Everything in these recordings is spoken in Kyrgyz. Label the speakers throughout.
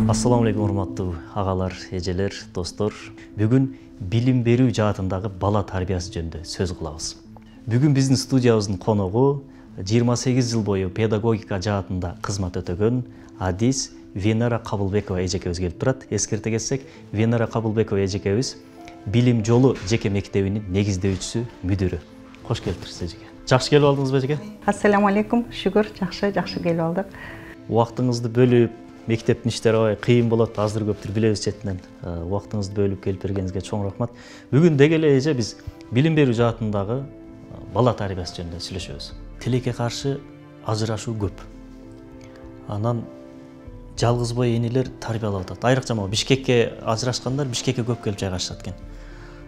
Speaker 1: Assalamu алейкум, урматтуу агалар, эжелер, достор. Бүгүн билим берүү жаатындагы бала тарбиясы жөнүндө сөз кылабыз. Бүгүн биздин студиябыздын коногу 28 жыл бою педагогика жаатында кызмат өтөгөн адис Венера Кабылбекова эжекебиз келип турат. Эскерте кетсек, Венера Кабылбекова эжекебиз Билим жолу жеке мектебинин негиздөөчүсү, мүдүрү. Кош келиптирсиз эжеке. Жакшы келип алдыңызбы эжеке?
Speaker 2: Ассаламу алейкум. Шүгүр, жакшы келип алдык.
Speaker 1: Убактыңызды бөлүп, мектептин иштери аябай кыйын болот, азыр көптүр билебиз четинен. Убактыңызды бөлүп келип бергениңизге чоң рахмат. Бүгүн деги эле эже биз билим берүү жаатындагы бала тарбиясы жөнүндө сүйлөшөбүз. Тилекке каршы ажырашуу көп. Анан жалгызбай энелер тарбиялап атат. Айрыкча Бишкекке ажырашкандар Бишкекке көп келип жайгашышат экен.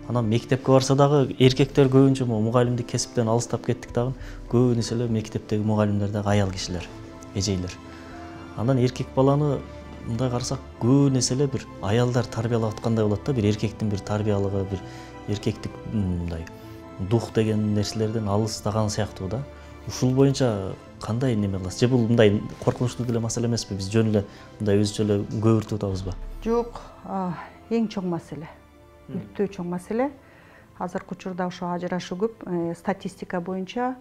Speaker 1: Анан мектепке барса дагы эркектер көбүнчө мугалимдик кесиптен алыстап кеттик дагы, көбүнесе эле мектептеги мугалимдер дагы аял кишилер, эжейлер. Анан эркек баланы мындай карасак көбүнесе эле бир аялдар тарбиялап аткандай болот да, бир эркектин бир тарбиялыгы, бир эркектик мындай дух деген нерселерден алыстаган сыяктуу да. Ушул боюнча кандай неме кыласыз? Же бул мындай коркунучтуу деле маселе эмеспи? Биз жөн эле мындай өзүчө эле көбүртүп атабызбы?
Speaker 2: Жок, эң чоң маселе. Өтө чоң маселе. Азыркы учурда ошо ажырашуу көп. Статистика боюнча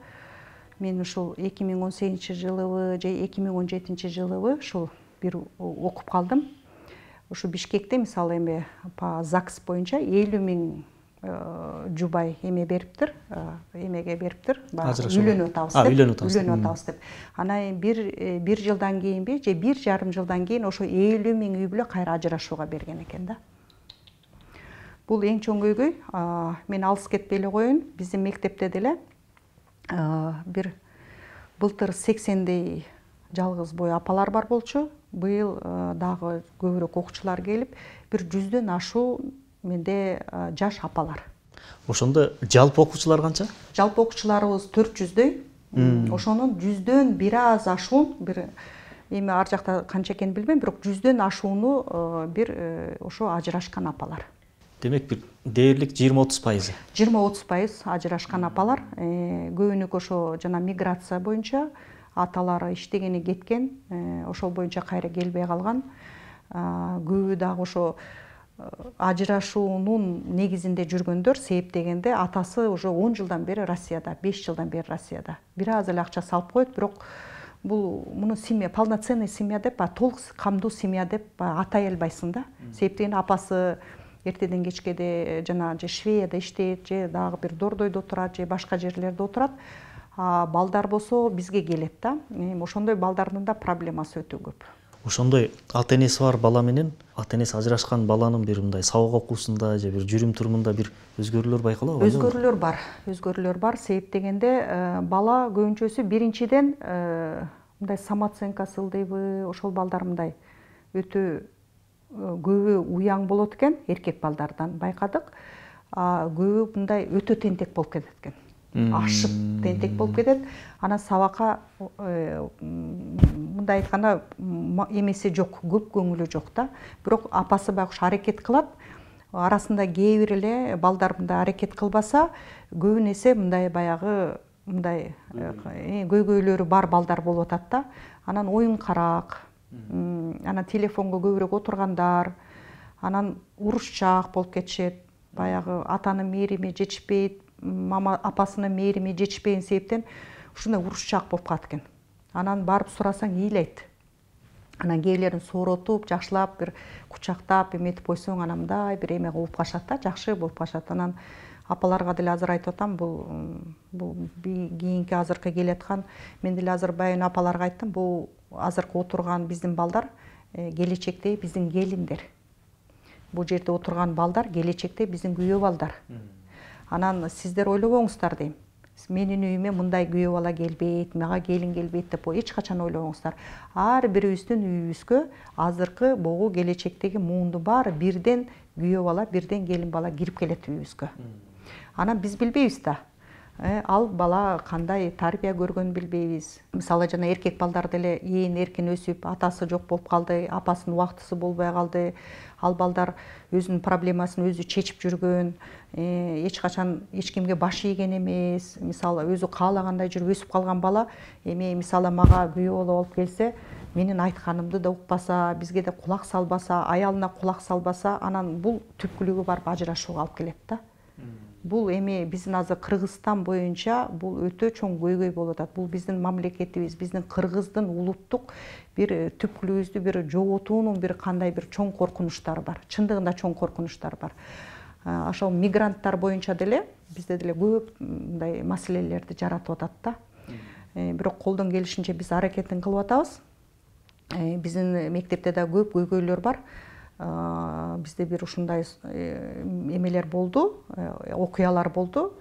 Speaker 2: мен ушул 2018 жылыбы же 2017 жылыбы ушул бир окуп калдым. Ушу Бишкекте мисалы эми по ЗАГС боюнча 50 000 жубай эме бериптир, эмеге бериптир, үйлөнүп атабыз деп. Анан бир жылдан кийинби же 1,5 жылдан кийин ошо 50 000 үй бүлө кайра ажырашууга берген экен да. Бул эң чоң көйгөй. Мен алыс кетпей эле коеюн, биздин мектепте деле бир былтыр 80дей жалгыз бой апалар бар болчу. Быйыл дагы көбүрөөк окуучулар келип, бир 100дөн ашуу менде жаш апалар.
Speaker 1: Ошондо жалпы окуучулар канча?
Speaker 2: Жалпы окуучуларыбыз 400дөй. Ошонун 100дөн бир аз ашуун, бир эми ар жакта канча экенин билбейм, бирок 100дөн ашууну бир ошо ажырашкан апалар.
Speaker 1: Демек бир дээрлик 20-30%.
Speaker 2: 20-30% ажырашкан апалар. Көбүнүк ошо жана миграция боюнча аталары иштегени кеткен, ошол боюнча кайра келбей калган. Көбү дагы ошо ажырашуунун негизинде жүргөндөр, себептегенде атасы уже 10 жылдан бери Россияда, 5 жылдан бери Россияда. Бир аз эле акча салып коет, бирок муну семья, полноценный семья деп, толук камдуу семья деп атай албайсың да. Себептегенде апасы эртеден кечкеде жана же Швеяда иштейт, же дагы бир Дордойдо отурат, же башка жерлерде отурат. Балдар болсо бизге келет да. Ошондой балдардын да проблемасы өтө көп.
Speaker 1: Ошондой ата энеси бар бала менен ата энеси ажырашкан баланын бир мындай сабак окуусунда же бир жүрүм турумунда бир өзгөрүүлөр байкалабы?
Speaker 2: Өзгөрүүлөр бар. Себептегенде бала көбүнчөсү биринчиден мындай самооценкасы ылдыйбы, ошол балдар мындай өтө көбү уяң болот экен, эркек балдардан байкадык. Көбү мындай өтө тентек болуп кетет экен. Ашып тентек болуп кетет. Анан сабакка мындай айтканда эмеси жок, көп көңүлү жок да. Бирок апасы байкуш аракет кылат. Арасында кээ бир эле балдар мындай аракет кылбаса, көбүнесе мындай баягы мындай көйгөйлөрү бар балдар болуп атат да. Анан оюнкарак, анан телефонго көбүрөөк отургандар, анан урушчаак болуп кетишет. Баягы атанын мээрими жетишпейт, мама апасынын мээрими жетишпеген себептен ушундай урушчаак болуп калат экен. Анан барып сурасаң ыйлайт. Анан кээбилерин сооротуп, жакшылап бир кучактап эметип койсоң, анан мындай бир эме болуп калышат да, жакшы болуп калышат. Анан апаларга деле азыр айтып атам, бул кийинки азыркы келаткан, мен деле азыр байын апаларга айттым, бул азыркы отурган биздин балдар келечекте биздин келиндер. Бул жерде отурган балдар келечекте биздин күйөө балдар. Анан сиздер ойлобоңуздар дейм. Менин үйүмө мындай күйөө бала келбейт, мага келин келбейт деп эч качан ойлобоңуздар. Ар бирибиздин үйүбүзгө азыркы богу келечектеги муунду баары бирден күйөө бала, бирден келин бала кирип келет үйүбүзгө. Анан биз билбейбиз да. Ал бала кандай тарбия көргөнүн билбейбиз. Мисалы жана эркек балдар деле ээн эркин өсүп, атасы жок болуп калды, апасынын убактысы болбой калды. Ал балдар өзүнүн проблемасын өзү чечип жүргөн, эч качан эч кимге баш ийген эмес. Мисалы өзү каалагандай жүрүп өсүп калган бала, эми мисалы мага күйөө болуп келсе, менин айтканымды да укпаса, бизге да кулак салбаса, аялына кулак салбаса, анан бул түпкүлүгү барып ажырашууга алып келет да. Бул эми биздин азыр Кыргызстан боюнча бул өтө чоң көйгөй болуп атат. Бул биздин мамлекетибиз, биздин кыргыздын улуттук бир түпкүлүгүбүздү бир жоготуунун бир кандай бир чоң коркунучтары бар. Чындыгында чоң коркунучтар бар. Ошол мигранттар боюнча деле бизде деле көп мындай маселелерди жаратып атат да. Бирок колдон келишинче биз аракетин кылып атабыз. Биздин мектепте да көп көйгөйлөр бар. Бизде бир ушундай эмелер болду, окуялар болду.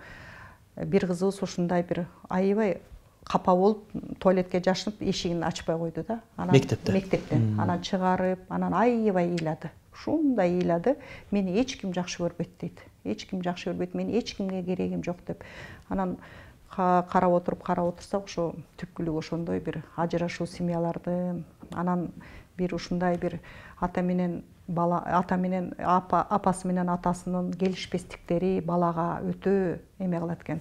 Speaker 2: Бир кызыбыз ушундай бир аябай капа болуп, туалетке жашынып, эшигин ачпай койду да. Мектептен. Анан чыгарып, анан аябай ыйлады. Ушундай ыйлады. Мени эч ким жакшы көрбөйт дейт. Эч ким жакшы көрбөйт, мен эч кимге керегим жок деп. Анан карап отурсак, ошо түпкүлүгү ошондой бир ажырашуу семьяларды, анан бир ушундай бир ата менен апасы менен атасынын келишпестиктери балага өтө эме кылат экен.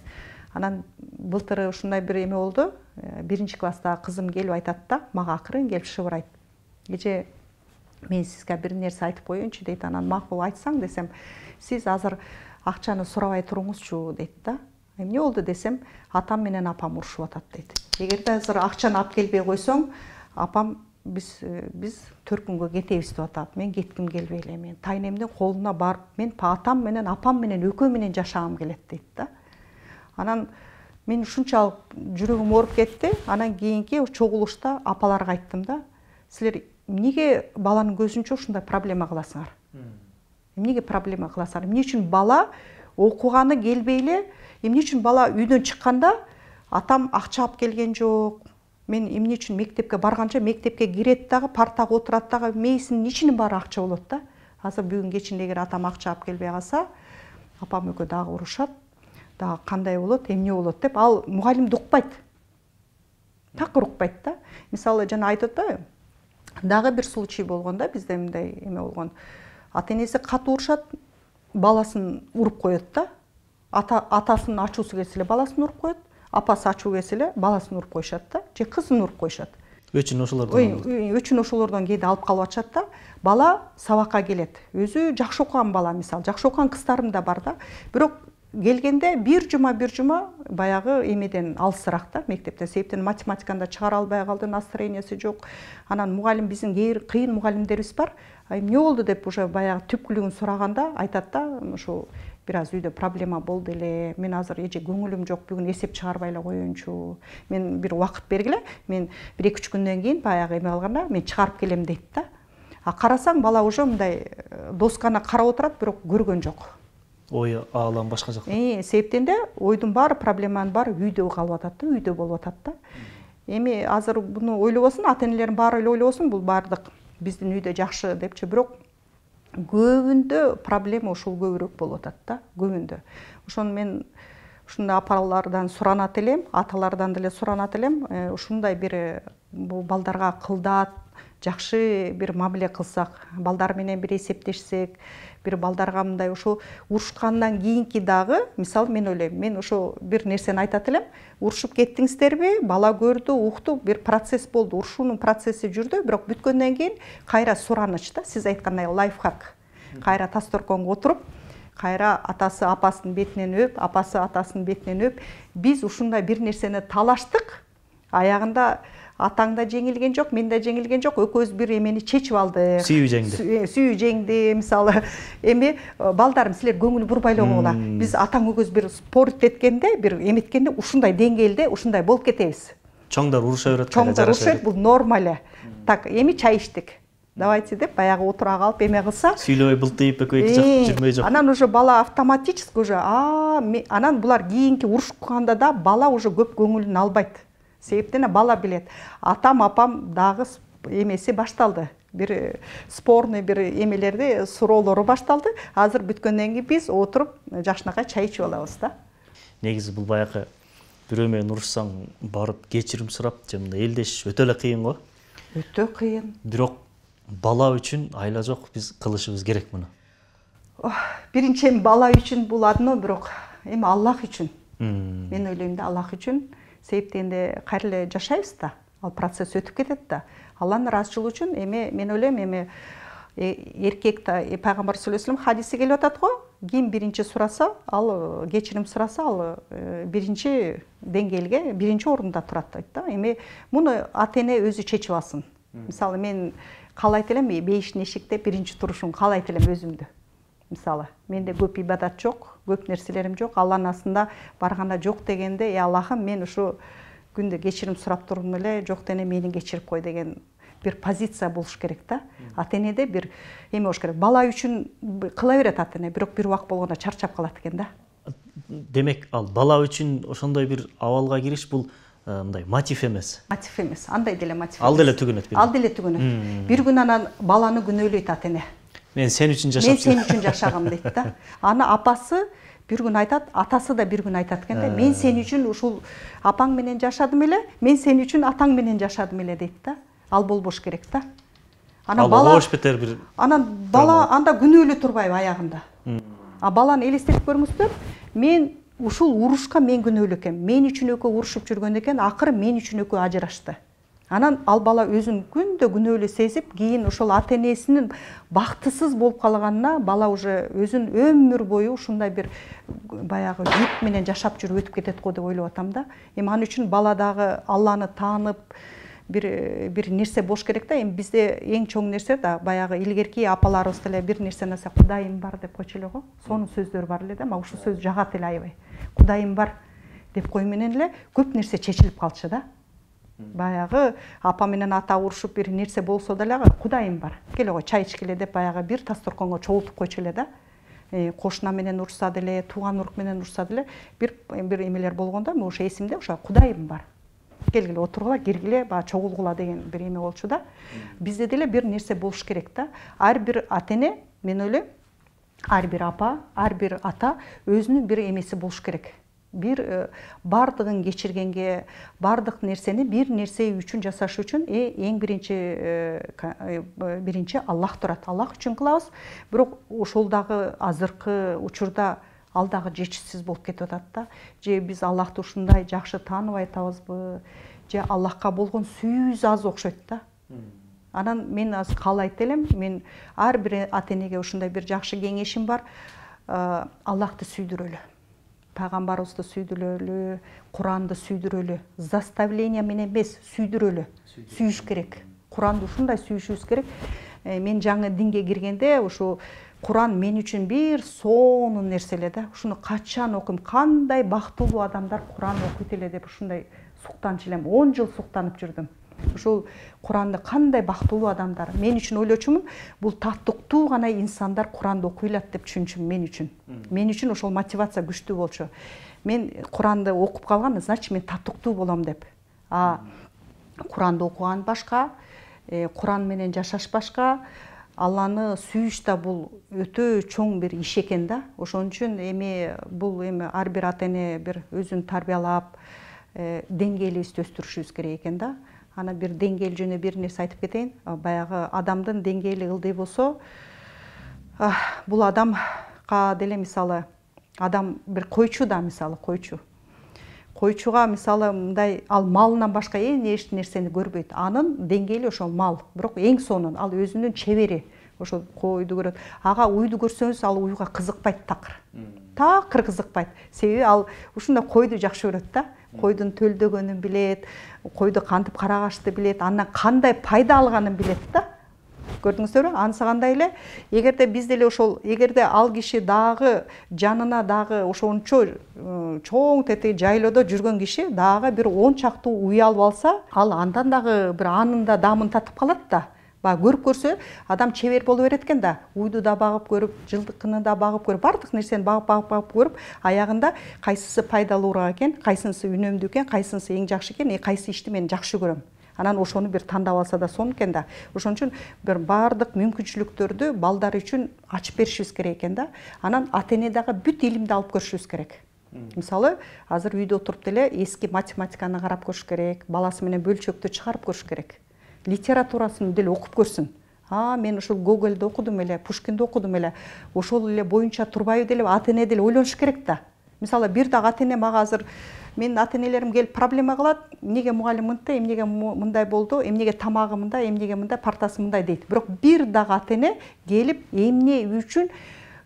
Speaker 2: Анан былтыр ушундай бир эме болду. 1-класстагы кызым келип айтат да, мага акырын келип шыбырайт. Эже, мен сизге бир нерсе айтып коеюнчу дейт. Анан макул айтсаң десем, сиз азыр акчаны сурабай туруңузчу дейт да. Эмне болду десем, атам менен апам урушуп атат дейт. Эгерде азыр акчаны алып келбей койсоң, апам biz 4 күнгө кетебиз деп атат. Мен кетким келбей эле. Мен тайнемдин колуна барып, мен атам менен апам менен экөө менен жашагым келет дейт да. Анан мен ушунчалык жүрөгүм ооруп кетти. Анан кийинки чогулушта апаларга айттым да, силер эмнеге баланын көзүнчө ушундай проблема кыласыңар? Эмнеге проблема кыласыңар? Эмне үчүн бала окуганы келбей эле, эмне үчүн бала үйдөн чыкканда атам акча алып келген жок? Мен эмне үчүн мектепке барганча мектепке кирет дагы, партага отурат дагы, мейисинин ичинин баары акча болот да. Азыр бүгүн кечинде эгер атам акча алып келбей калса, апам экөө дагы урушат. Дагы кандай болот, эмне болот деп, ал мугалимди укпайт. Такыр укпайт да. Мисалы жана айтып атпайбы? Дагы бир случай болгон да, бизде мындай эме болгон. Ата-энеси катуу урушат, баласын уруп коет да. Атасынын ачуусу келсе эле баласын уруп коет. Апасы ачуу келсе эле баласын уруп коюшат да, же кызын уруп коюшат.
Speaker 1: Өчүн ошолордон кээде алып калып атышат да. Бала сабакка келет. Өзү жакшы окуган бала, мисалы, жакшы окуган кыздарым да бар да. Бирок келгенде бир жума баягы эмеден алысыраак да, мектептен. Себептен математиканы да чыгара албай калды, настроениясы жок. Анан мугалим, биздин кыйын мугалимдерибиз бар. Эмне болду деп уже баягы түпкүлүгүн сураганда айтат да, ошо бир аз үйдө проблема болду эле. Мен азыр эже көңүлүм жок, бүгүн эсеп чыгарбай эле коеюнчу. Мен бир убакыт бергиле, мен 1-2 күндөн кийин баягы эме алганда мен чыгарып келем дейт да. А карасаң бала уже мындай досканы карап отурат, бирок көргөн жок. Ой аалам башка жакта.
Speaker 2: Себептен де ойдун баары, проблеманын баары үйдө калып атат да, үйдө болуп атат да. Эми азыр буну ойлобосун, ата-энелердин баары эле ойлобосун, бул баардык биздин үйдө жакшы депчи, бирок көбүндө проблема ушул көбүрөөк болуп атат да, көбүндө. Ошону мен ушундай апалардан суранат элем, аталардан деле суранат элем, ушундай бир бул балдарга кылдат, жакшы бир мамиле кылсак, балдар менен бир эсептешсек, бир балдарга мындай ошо урушкандан кийинки дагы, мисалы мен ойлойм, мен ошо бир нерсени айтат элем, урушуп кеттиңиздерби, бала көрдү, укту, бир процесс болду, урушуунун процесси жүрдү, бирок бүткөндөн кийин кайра сураныч да, сиз айткандай лайфхак. Кайра тас торконго отуруп, кайра атасы апасынын бетинен өп, апасы атасынын бетинен өп, биз ушундай бир нерсени талаштык, аягында атаң да жеңилген жок, мен да жеңилген жок, экөөбүз бир эмени чечип алдык. Сүйүү жеңди, мисалы, эми балдарым, силер көңүл бурбай эле койгула. Биз атаң экөөбүз бир спорт эткенде, бир эметкенде ушундай деңгээлде, ушундай болуп кетебиз.
Speaker 1: Чоңдор уруша берет.
Speaker 2: Чоңдор уруша берет, бул норма эле. Так, эми чай иштик. Давайте деп баягы отура калып эме кылса,
Speaker 1: сүйлөбөй былтыйып экөө эки жак жүрмөй жок.
Speaker 2: Анан уже бала автоматически уже, анан булар кийинки урушканда да бала уже көп көңүлүн албайт. Себептен бала билет. Атам, апам дагы эмеси башталды. Бир спорный бир эмелерди, суроолору башталды. Азыр бүткөндөн кийин биз отуруп жакшынакай чай ичип алабыз да.
Speaker 1: Негизи бул баягы бирөө менен урушсаң барып кечирим сурап, жамында элдешиш өтө эле кыйын го.
Speaker 2: Өтө кыйын.
Speaker 1: Бирок бала үчүн айла жок, биз кылышыбыз керек муну.
Speaker 2: Биринчи бала үчүн бул одно, бирок эми Аллах үчүн. Мен ойлойм да, Аллах үчүн. Себептенде кайра эле жашайбыз да, ал процесс өтүп кетет да. Алланын ыраазычылыгы үчүн эми мен ойлойм эми эркек пайгамбар саллаллаху алейхи хадиси келип атат го. Ким биринчи сураса, ал кечирим сураса, ал биринчи деңгээлге, биринчи орунда турат дейт да. Эми муну ата-эне өзү чечип алсын. Мисалы мен каалайт элем бейиштин эшикте биринчи турушун каалайт элем өзүмдү. Мисалы менде көп ибадат жок, көп нерселерим жок. Алланын астында барганда жок дегенде, Аллахым, мен ушу күндө кечирим сурап турдум эле, жок дене мени кечирип кой деген bir позиция болуш керек да. Ата-энеде бир эме болуш керек. Бала үчүн кыла берет ата-эне, бирок бир убак болгондо чарчап калат экен да.
Speaker 1: Демек, ал бала үчүн ошондой бир абалга кириш бул мындай мотив эмес.
Speaker 2: Мотив эмес. Андай деле мотив.
Speaker 1: Ал деле түгөнөт.
Speaker 2: Ал деле түгөнөт. Бир күн анан баланы күнөөлөйт ата-эне.
Speaker 1: Мен сен үчүн жашап
Speaker 2: Мен сен үчүн жашагам дейт да. Аны апасы бир күн айтат, атасы да бир күн айтат экен да. Мен сен үчүн ушул апаң менен жашадым эле, мен сен үчүн атаң менен жашадым эле дейт да. Ал болбош керек да.
Speaker 1: Анан бала бир.
Speaker 2: Анан бала анда күнөөлө турбайбы аягында. Баланы элестетип көрүңүздөр. Мен ушул урушка мен күнөөлүү экем. Мен үчүн экөө урушуп жүргөн экен, акыры мен үчүн экөө ажырашты. Анан ал бала өзүн күндө күнөөлүү сезип, кийин ошол ата-энесинин бактысыз болуп калганына бала уже өзүн өмүр бою ушундай бир баягы жүк менен жашап жүрүп өтүп кетет го деп ойлоп атам да. Эми ал үчүн бала дагы Алланы таанып бир нерсе болуш керек да. Эми бизде эң чоң нерсе да баягы илгерки апаларыбыз деле бир нерсени айтса Кудайым бар деп койчу эле го. Сонун сөздөр бар эле да. Мага ушул сөз жагат эле аябай. Кудайым бар деп кой менен эле көп нерсе чечилип калчу да. Баягы апа менен ата урушуп бир нерсе болсо деле Кудайым бар. Келе го чай ичкиле деп баягы бир тасторконго чогултуп койчу эле да. Кошуна менен урушса деле, тууган урук менен урушса деле бир эмелер болгондо мен ошо эсимде, ошо Кудайым бар. Келгиле отургула, киргиле, баягы чогулгула деген бир эме болчу да. Бизде деле бир нерсе болуш керек да. Ар бир ата-эне, мен ойлойм, ар бир апа, ар бир ата өзүнүн бир эмеси болуш керек. Бир бардыгын кечиргенге, бардык нерсени бир нерсе үчүн жасаш үчүн эң биринчи Аллах турат. Аллах үчүн кылабыз. Бирок ошол дагы азыркы учурда ал дагы жетишсиз болуп кетип атат да. Же биз Аллахты ушундай жакшы тааныбай атабызбы, же Аллахка болгон сүйүүбүз аз окшойт да. Анан мен азыр каалайт элем, мен ар бир ата-энеге ушундай бир жакшы кеңешим бар. Аллахты сүйдүрөлү. Пайгамбарыбызды сүйдүрөлү, Куранды сүйдүрөлү. Заставление менен эмес, сүйдүрөлү. Сүйүш керек. Куранды ушундай сүйүшүбүз керек. Мен жаңы динге киргенде ушу Куран мен үчүн бир сонун нерсе эле да. Ушуну качан окуйм, кандай бактылуу адамдар Куран окуйт эле деп ушундай суктанчу элем. 10 жыл суктанып жүрдүм. Ушул Куранды кандай бактылуу адамдар. Мен үчүн ойлочумун, бул таттыктуу гана инсандар Куранды окуйлат деп түшүнчүм мен үчүн. Мен үчүн ошол мотивация күчтүү болчу. Мен Куранды окуп калгам, значит мен таттыктуу болом деп. Куранды окуган башка, Куран менен жашаш башка. Алланы сүйүш да бул өтө чоң бир иш экен да. Ошон үчүн бул ар бир ата-эне бир өзүн тарбиялап, деңгээлибизди өстүрүшүбүз керек экен да. Ана бир деңгээл жөнүндө бир нерсе айтып кетейин. Баягы адамдын деңгээли ылдый болсо, бул адамга деле мисалы, адам бир койчу да, мисалы койчу. Койчуга мисалы мындай ал малынан башка эч нерсени көрбөйт. Анын деңгээли ошол мал. Бирок эң сонун ал өзүнүн чебери. Ошол койду көрөт. Ага уйду көрсөңүз ал уйга кызыкпайт такыр. Такыр кызыкпайт. Себеби ал ушундай койду жакшы көрөт да. Койдун төлдөгөнүн билет, койду кантип карагашты билет, андан кандай пайда алганын билет да. Көрдүңүздөрбү? Ансагандай эле, эгерде биз деле ошол, эгерде ал киши дагы жанына дагы ошончо чоң тетиги жайлоодо жүргөн киши дагы бир 10 чактуу уй алып алса, ал андан дагы бир анын да дамын татып калат да. Көрүп көрсө, адам чебер боло берет экен да. Уйду да багып көрүп, жылдыкыны да багып көрүп, бардык нерсени багып көрүп, аягында кайсысы пайдалуураак экен, кайсынысы үнөмдүү экен, кайсынысы эң жакшы экен, кайсы ишти мен жакшы көрөм. Анан ошону бир тандап алса да сонун экен да. Ошон үчүн бир бардык мүмкүнчүлүктөрдү балдар үчүн ачып беришибиз керек экен да. Анан ата-эне дагы бүт илимди алып көрүшүбүз керек. Мисалы, азыр үйдө отуруп деле эски математиканы карап көрүш керек, баласы менен бөлчөктү чыгарып көрүш керек. Литературасын деле окуп көрсүн. Мен ушул Гогольду окудум эле, Пушкинди окудум эле. Ошол эле боюнча турбайбы деле ата-эне деле ойлонуш керек да. Мисалы, бир дагы ата-эне мага азыр Менин ата-энелерим келип проблема кылат. Эмнеге мугалим мындай, эмнеге мындай болду, эмнеге тамагы мындай, эмнеге мындай, партасы мындай дейт. Бирок бир дагы ата-эне келип эмне үчүн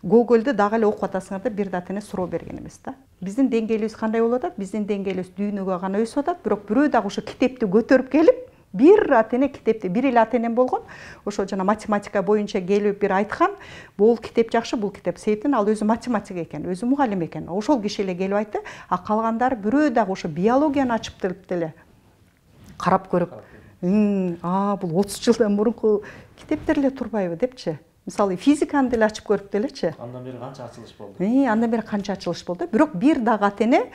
Speaker 2: Google'ды дагы эле окуп атасыңар деп бир да ата-эне суроо берген эмес да. Биздин деңгээлибиз кандай болуп атат? Биздин деңгээлибиз дүйнөгө гана өсүп атат, бирок бирөө дагы ошо китепти көтөрүп келип, бир ата-эне китепти, бир эле ата-энем болгон, ошо жана математика боюнча келип бир айткан, бул китеп жакшы, бул китеп. Себептен ал өзү математик экен, өзү мугалим экен. Ошол киши эле келип айтты, а калгандары бирөө дагы ошо биологияны ачып деле карап көрүп, бул 30 жылдан мурунку китептер эле турбайбы депчи. Мисалы физиканы деле ачып көрүп делечи.
Speaker 1: Андан бери канча ачылыш болду?
Speaker 2: Андан бери канча ачылыш болду. Бирок бир дагы ата-эне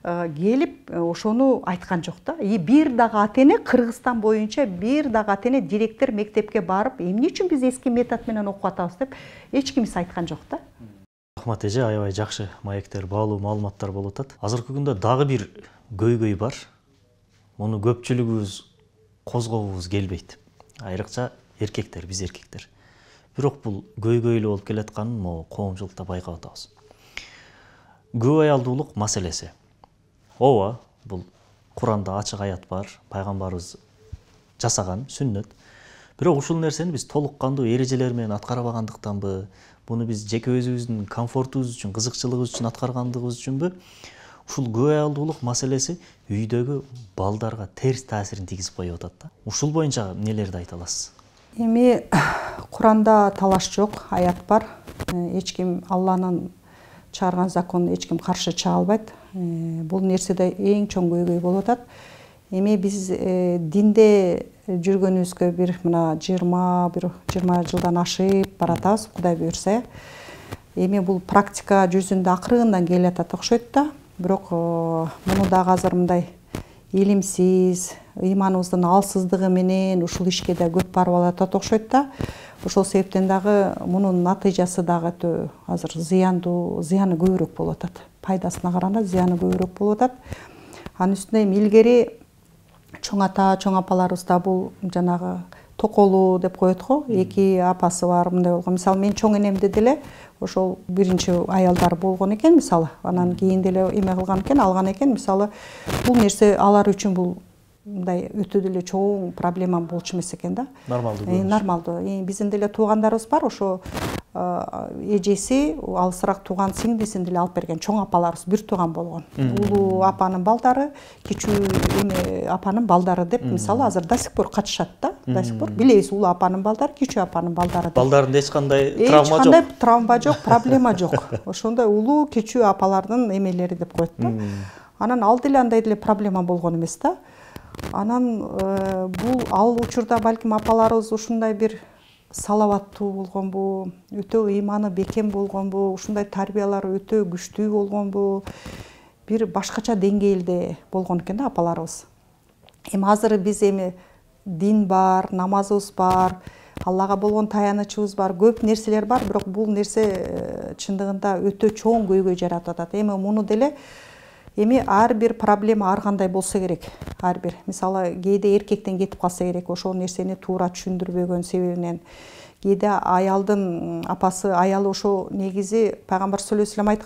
Speaker 2: келип ошону айткан жок да. Бир дагы ата-эне Кыргызстан боюнча бир дагы ата-эне директор мектепке барып, эмне үчүн биз эски метод менен окуп атабыз деп эч кимиз айткан жок да.
Speaker 1: Рахмат эже, аябай жакшы маектер, баалуу маалыматтар болуп атат. Азыркы күндө дагы бир көйгөй бар. Муну көпчүлүгүбүз козгогубуз келбейт. Айрыкча эркектер, биз эркектер. Бирок бул көйгөйлүү болуп келатканын могу коомчулукта байкап атабыз. Көп аялдуулук маселеси. Ооба, бул Куранда ачык аят бар, пайгамбарыбыз жасаган сүннөт. Бирок ушул нерсени биз толук кандуу эрежелер менен аткарбагандыктанбы, буну биз жеке өзүбүздүн комфортубуз үчүн, кызыкчылыгыбыз үчүн аткаргандыгыбыз үчүнбү, ушул көп аялдуулук маселеси үйдөгү балдарга терс таасирин тийгизип коюп атат да. Ушул боюнча эмнелерди айта аласыз?
Speaker 2: Эми Куранда талаш жок, аят бар. Эч ким Алланын чыгарган законуна эч ким каршы чыга албайт. Бул нерседе эң чоң көйгөй болуп атат. Эми биз динде жүргөнүбүзгө бир мына 20 жылдан ашып баратабыз, Кудай буйрса. Эми бул практика жүзүндө акырындан келатат окшойт да. Бирок муну дагы азыр мындай илимсиз, ыйманыбыздын алсыздыгы менен ушул ишке да көп барып алатат окшойт да. Ошол себептен дагы мунун натыйжасы дагы азыр зыяны көбүрөөк болуп атат. Пайдасына караганда зыяны көбүрөөк болуп атат. Анын үстүнө илгери чоң ата, чоң апаларыбыз да бул жанагы токолуу деп коет го, эки апасы бар мындай болгон. Мисалы мен чоң энемди деле ошол биринчи аялдар болгон экен, мисалы, анан кийин деле эме кылган экен, алган экен. Мисалы, бул нерсе алар үчүн бул мындай өтө деле чоң проблема болчу эмес экен да.
Speaker 1: Нормалдуу.
Speaker 2: Нормалдуу. Биздин деле туугандарыбыз бар, ошо эжеси алысыраак тууган сиңдисин деле алып берген, чоң апаларыбыз бир тууган болгон. Улуу апанын балдары, кичүү апанын балдары деп, мисалы, азыр до сих пор катышат да. До сих пор билебиз, улуу апанын балдары, кичүү апанын балдары деп.
Speaker 1: Балдарында эч кандай травма жок.
Speaker 2: Эч кандай травма жок, проблема жок. Ошондой улуу кичүү апалардын эмелери деп коет да. Анан ал деле андай деле проблема болгон эмес да. Анан бул ал учурда балким апаларыбыз ушундай бир салаваттуу болгонбу, өтө ыйманы бекем болгонбу, ушундай тарбиялары өтө күчтүү болгонбу, бир башкача деңгээлде болгон экен да апаларыбыз. Эми азыр биз дин бар, намазыбыз бар, Аллага болгон таянычыбыз бар, көп нерселер бар, бирок бул нерсе чындыгында өтө чоң көйгөй жаратып атат. Эми муну деле ар бир проблема ар кандай болсо керек. Ар бир. Мисалы, кээде эркектен кетип калса керек, ошол нерсени туура түшүндүрбөгөн себебинен. Кээде аялдын апасы, аялы ошо негизи пайгамбар саллаллаху алейхи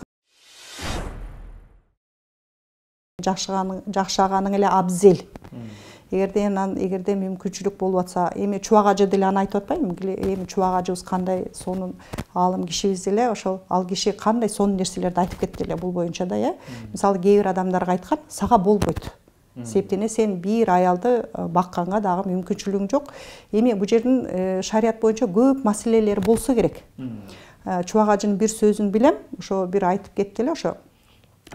Speaker 2: ва саллям айткан, жакшаганың эле абзел. Эгерде мүмкүнчүлүк болуп атса, эми чубак ажы деле аны айтып атпайбы? Эми чубак ажыбыз кандай, сонун аалым кишибиз деле, ошол ал киши кандай сонун нерселерди айтып кетти эле бул боюнча да, Мисалы, кээ бир адамдарга айткан, сага болбойт. Себептен сен бир аялды бакканга дагы мүмкүнчүлүгүң жок. Эми бул жердин шарият боюнча көп маселелери болсо керек. Чубак ажынын бир сөзүн билем, ошо бир айтып кетти эле, ошо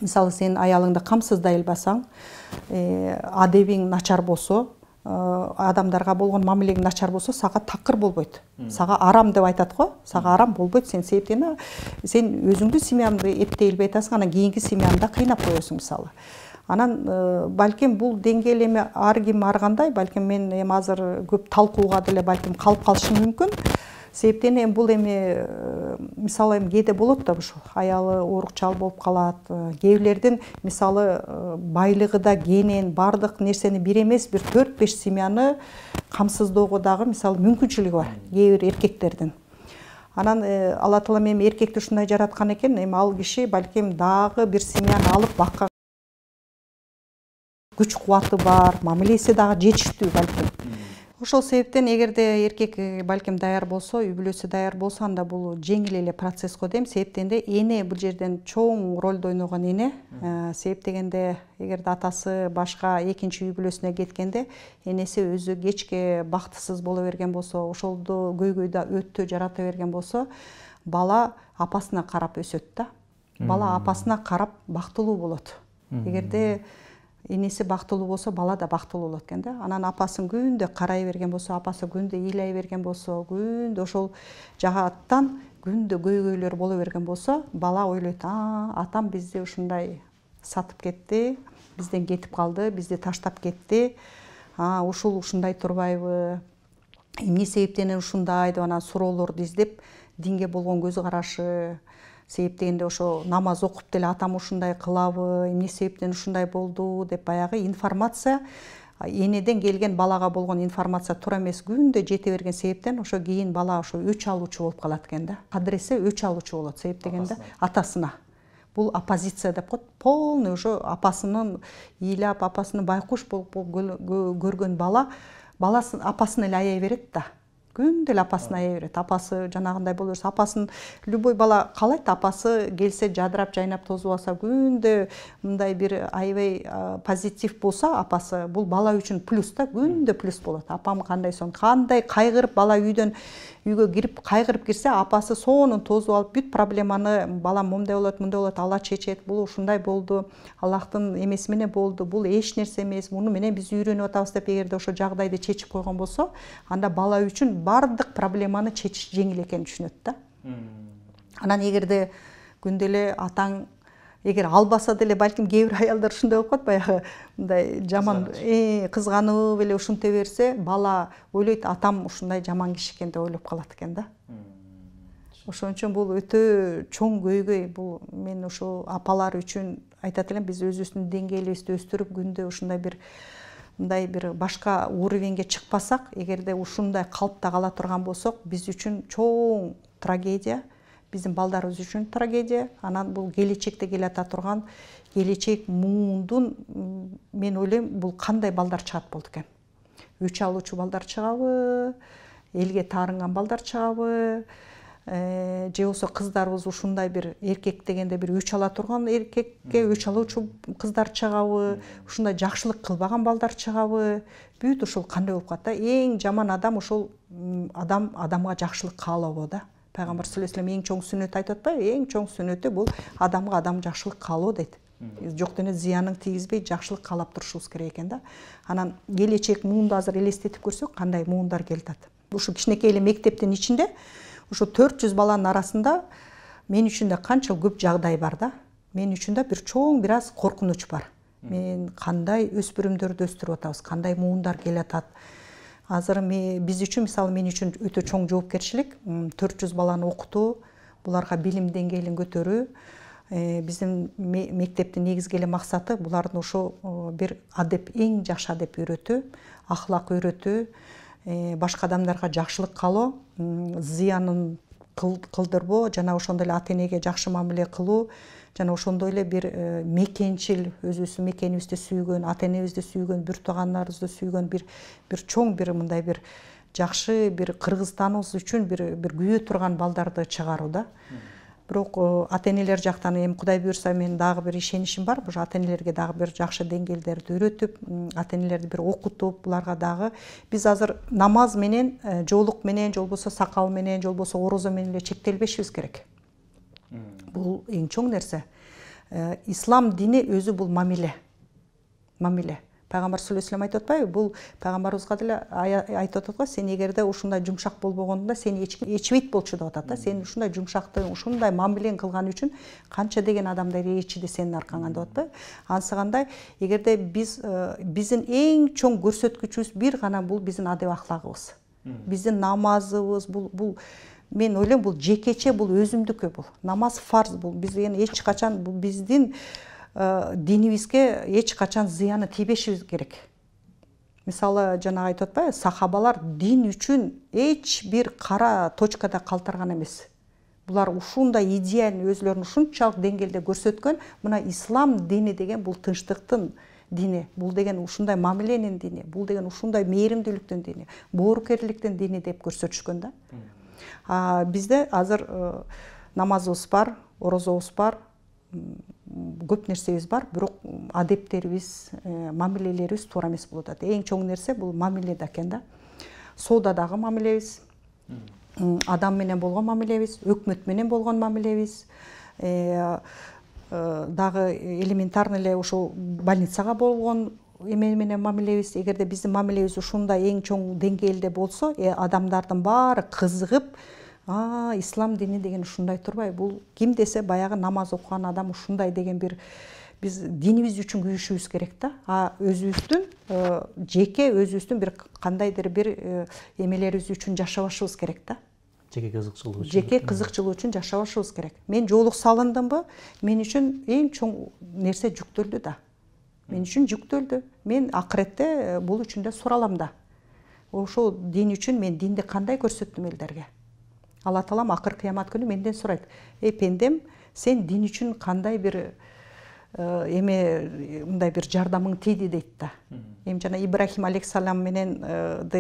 Speaker 2: мисалы, сен аялыңды камсыздай албасаң, адебиң начар болсо, адамдарга болгон мамилең начар болсо, сага такыр болбойт. Сага арам деп айтат го, сага арам болбойт. Сен себептен сен өзүңдүн семьяңды эптей илбей атасың, анан кийинки семьяңды да кыйнап коесуң, мисалы. Анан балким бул деңгээл ар ким ар кандай, балким мен азыр көп талкууга деле балким калып калышым мүмкүн. Себептен бул мисалы кээде болот да, ушул аялы оорукчал болуп калат. Кээбирлердин мисалы байлыгы да кенен бардык нерсени бир эмес, бир 4-5 семьяны камсыздоого дагы мисалы мүмкүнчүлүгү бар кээ бир эркектердин. Анан Алла Таала эркекти ушундай жараткан экен, ал киши балким дагы бир семьяны алып баккан күч кубаты бар, мамилеси дагы жетиштүү балким. Ошол себептен эгерде эркек балким даяр болсо, үй бүлөсү даяр болсо, анда бул жеңил эле процесс го дейм. Себептен де эне бул жерден чоң ролду ойногон эне. Себеп дегенде эгерде атасы башка экинчи үй бүлөсүнө кеткенде, энеси өзү кечке бактысыз боло берген болсо, ошолду көйгөйдө өттө жарата берген болсо, бала апасына карап өсөт да. Бала апасына карап бактылуу болот. Эгерде энеси бактылуу болсо, бала да бактылуу болот экен да. Анан апасын күндө карай берген болсо, апасы күндө ыйлай берген болсо, күндө ошол жагаттан күндө көйгөйлөр боло берген болсо, бала ойлойт: атам бизди ушундай сатып кетти, бизден кетип калды, бизди таштап кетти. Ушул ушундай турбайбы? Эмне себептен ушундай деп анан суроолорду издеп, динге болгон көз карашы, себеп дегенде ошо намаз окуп деле атам ушундай кылабы, эмне себептен ушундай болду деп баягы информация, энеден келген балага болгон информация туура эмес күндө жете берген себептен ошо кийин бала ошо өч алуучу болуп калат экен да. Кадыресе өч алуучу болот, себеп дегенде атасына. Бул оппозиция деп коет. Полный ошо апасынын ыйлап, апасынын байкуш болуп көргөн бала, баласын апасын эле аяй берет да. Күндө эле апасын аяй берет. Апасы жанагындай боло берсе, апасын любой бала каалайт, апасы келсе жадырап, жайнап, тозуп алса, күндө мындай бир аябай позитив болсо апасы, бул бала үчүн плюс да, күндө плюс болот. Апам кандай сон, кандай кайгырып бала үйгө кирип кайгырып кирсе, апасы сонун тозуп алып, бүт проблеманы балам мындай болот, мындай болот, Алла чечет, бул ушундай болду, Аллахтын эмеси менен болду, бул эч нерсе эмес, муну менен биз үйрөнүп атабыз деп эгерде ошо жагдайды чечип койгон болсо, анда бала үчүн бардык проблеманы чечиш жеңил экенин түшүнөт да. Анан эгерде күндө эле атаң эгер албаса деле, балким кээ бир аялдар ушундай болуп калат, баягы мындай жаман кызганып эле ушинте берсе, бала ойлойт: атам ушундай жаман киши экен деп ойлоп калат экен да. Ошон үчүн бул өтө чоң көйгөй. Бул мен ошо апалар үчүн айтат элем, биз өзүбүздүн деңгээлибизди өстүрүп, күндө ушундай бир мындай бир башка уровеньге чыкпасак, эгерде ушундай калпта кала турган болсок, биз үчүн чоң трагедия, биздин балдарыбыз үчүн трагедия. Анан бул келечекте келата турган келечек муундун, мен ойлойм, бул кандай балдар чыгат болду экен. Өч алуучу балдар чыгабы, элге таарынган балдар чыгабы, же болбосо кыздарыбыз ушундай бир эркек дегенде бир өч ала турган эркекке өч алуучу кыздар чыгабы, ушундай жакшылык кылбаган балдар чыгабы, бүт ушул кандай болуп калат да. Эң жаман адам ошол адамга жакшылык каалоо да. Пайгамбар саллаллаху алейхи вассалам эң чоң сүннөт айтып атпайбы? Эң чоң сүннөтү бул адамга адам жакшылык каалоо дейт. Жок дене зыянын тийгизбей жакшылык каалап турушубуз керек экен да. Анан келечек муунду азыр элестетип көрсөк, кандай муундар келатат. Ушу кичинекей эле мектептин ичинде ушу 400 баланын арасында мен үчүн да канча көп жагдай бар да. Мен үчүн да бир чоң бир аз коркунуч бар. Мен кандай өспүрүмдөрдү өстүрүп атабыз, кандай муундар келатат. Азыр биз үчүн, мисалы мен үчүн өтө чоң жоопкерчилик. 400 баланы окутуу, буларга билим деңгээлин көтөрүү. Биздин мектептин негизги эле максаты булардын ошо бир адеп, эң жакшы адеп үйрөтүү, ахлак үйрөтүү, башка адамдарга жакшылык каалоо, зыянын кылдырбоо, жана ошондой эле ата энеге жакшы мамиле кылуу, жана ошондой эле бир мекенчил, өзүбүздүн мекенибизди сүйгөн, ата энебизди сүйгөн, бүр туугандарыбызды сүйгөн бир чоң бир мындай бир жакшы бир Кыргызстаныбыз үчүн бир күйө турган балдарды чыгаруу да. Бирок ата энелер жактан эми Кудай буйрса мен дагы бир ишеничим бар. Бул ата энелерге дагы бир жакшы деңгээлдерди үйрөтүп, ата энелерди бир окутуп, буларга дагы биз азыр намаз менен, жоолук менен, же болбосо сакал менен, же болбосо орозо менен эле чектелбешибиз керек. Бул эң чоң нерсе. Ислам дини өзү бул мамиле. Пайгамбар саллаллаху алейхи вассалам айтып атпайбы? Бул пайгамбарыбызга деле айтып атат го, сен эгерде ушундай жумшак болбогондо сени эчбейт болчу деп атат да. Сен ушундай жумшактык, ушундай мамилең кылган үчүн канча деген адамдар ичиде сенин аркаңан деп атпайбы? Ансыгандай, эгерде биздин эң чоң көрсөткүчүбүз бир гана бул биздин адеп ахлагыбыз. Биздин намазыбыз, бул мен ойлойм, бул жекече, бул өзүмдүкү, бул намаз фарз, бул бизден эч качан, бул биздин динибизге эч качан зыяны тийбешибиз керек. Мисалы жана айтып атпайбы, сахабалар дин үчүн эч бир кара точкада калтырган эмес. Булар ушундай идеяны өзлөрүн ушунчалык деңгээлде көрсөткөн. Мына ислам дини деген бул тынчтыктын дини, бул деген ушундай мамиленин дини, бул деген ушундай мээримдүүлүктүн дини, боорукерликтин дини деп көрсөтүшкөн да. Бизде азыр намазыбыз бар, орозобуз бар, көп нерсебиз бар, бирок адептерибиз, мамилелерибиз туура эмес болуп атат. Эң чоң нерсе бул мамиледе экен да. Соодадагы мамилебиз, адам менен болгон мамилебиз, өкмөт менен болгон мамилебиз, дагы элементарно эле ошол больницага болгон эме менен мамилебиз. Эгерде биздин мамилебиз ушундай эң чоң деңгээлде болсо, адамдардын баары кызыгып, ислам дини деген ушундай турбайбы? Бул ким десе баягы намаз окуган адам ушундай деген бир биз динибиз үчүн күйүшүбүз керек да. Өзүбүздүн жеке өзүбүздүн бир кандайдыр бир эмелерибиз үчүн жашабашыбыз керек да.
Speaker 1: Жеке кызыкчылык үчүн.
Speaker 2: Жеке кызыкчылык үчүн жашабашыбыз керек. Мен жоолук салындымбы? Мен үчүн эң чоң нерсе жүктөлдү да. Мен үчүн жүктөлдү. Мен акыретте бул үчүн да суралам да. Ошол дин үчүн мен динди кандай көрсөттүм элдерге? Алла Таалам акыр кыямат күнү менден сурайт. Эй пендем, сен дин үчүн кандай бир эме мындай бир жардамың тийди дейт да. Эми жана Ибрахим алейхиссалам менен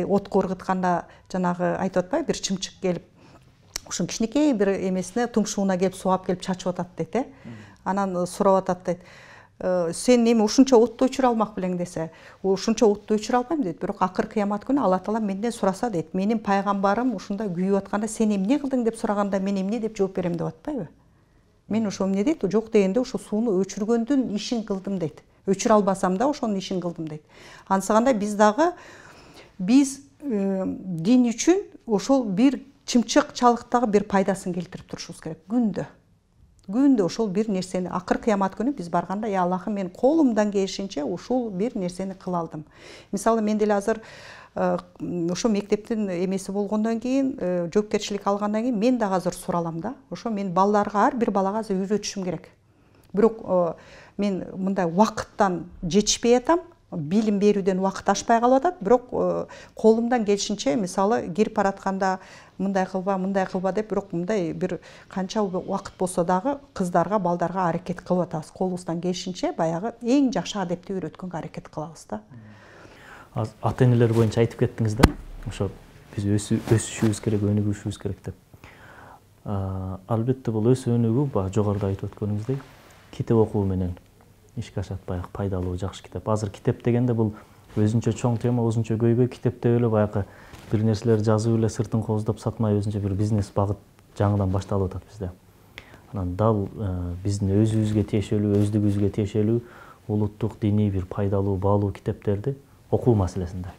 Speaker 2: отко ыргытканда жанагы айтып атпайбы, бир чымчык келип ушун кичинекей бир эмесине тумшугуна келип сууап келип чачып атат дейт. Анан сурап атат дейт. Сен эми ушунча отту өчүрө алмак белең десе, ушунча отту өчүрө албайм дейт. Бирок акыр кыямат күнү Алла Таала менден сураса дейт, менин пайгамбарым ушундай күйүп атканда сен эмне кылдың деп сураганда мен эмне деп жооп берем деп атпайбы? Мен ошо эмне дейт, жок дегенде ошо сууну өчүргөндүн ишин кылдым дейт. Өчүрө албасам да ошонун ишин кылдым дейт. Ансаганда биз дагы дин үчүн ошол бир чымчыкчалыктагы бир пайдасын келтирип турушубуз керек күндө ошол бир нерсени акыр кыямат күнү биз барганда, я Аллахым, мен колумдан келишинче ушул бир нерсени кыла алдым. Мисалы мен деле азыр ошо мектептин эмеси болгондон кийин, жоопкерчилик алгандан кийин мен дагы азыр суралам да. Ошо мен балдарга, ар бир балага азыр үйрөтүшүм керек. Бирок мен мындай убакыттан жетишпей атам, билим берүүдөн убакыт ашпай калып атат, бирок колумдан келишинче, мисалы кирип баратканда мындай кылба деп, бирок мындай бир канча убакыт болсо дагы кыздарга, балдарга аракет кылып атабыз. Колубуздан келишинче баягы эң жакшы адепти үйрөткөнгө аракет кылабыз да.
Speaker 1: Ата энелер боюнча айтып кеттиңиз да. Ошо биз өсүшүбүз керек, өнүгүшүбүз керек деп. Албетте бул өсүү өнүгүү баягы жогоруда айтып өткөнүңүздөй китеп окуу менен ишке ашат, баягы пайдалуу, жакшы китеп. Азыр китеп дегенде бул өзүнчө чоң тема, өзүнчө көйгөй. Китеп деп эле баягы бир нерселер жазып эле сыртын кооздоп сатмай, өзүнчө бир бизнес багыт жаңыдан башталып атат бизде. Анан дал биздин өзүбүзгө тиешелүү, өздүгүбүзгө тиешелүү улуттук, диний бир пайдалуу, баалуу китептерди окуу маселесинде.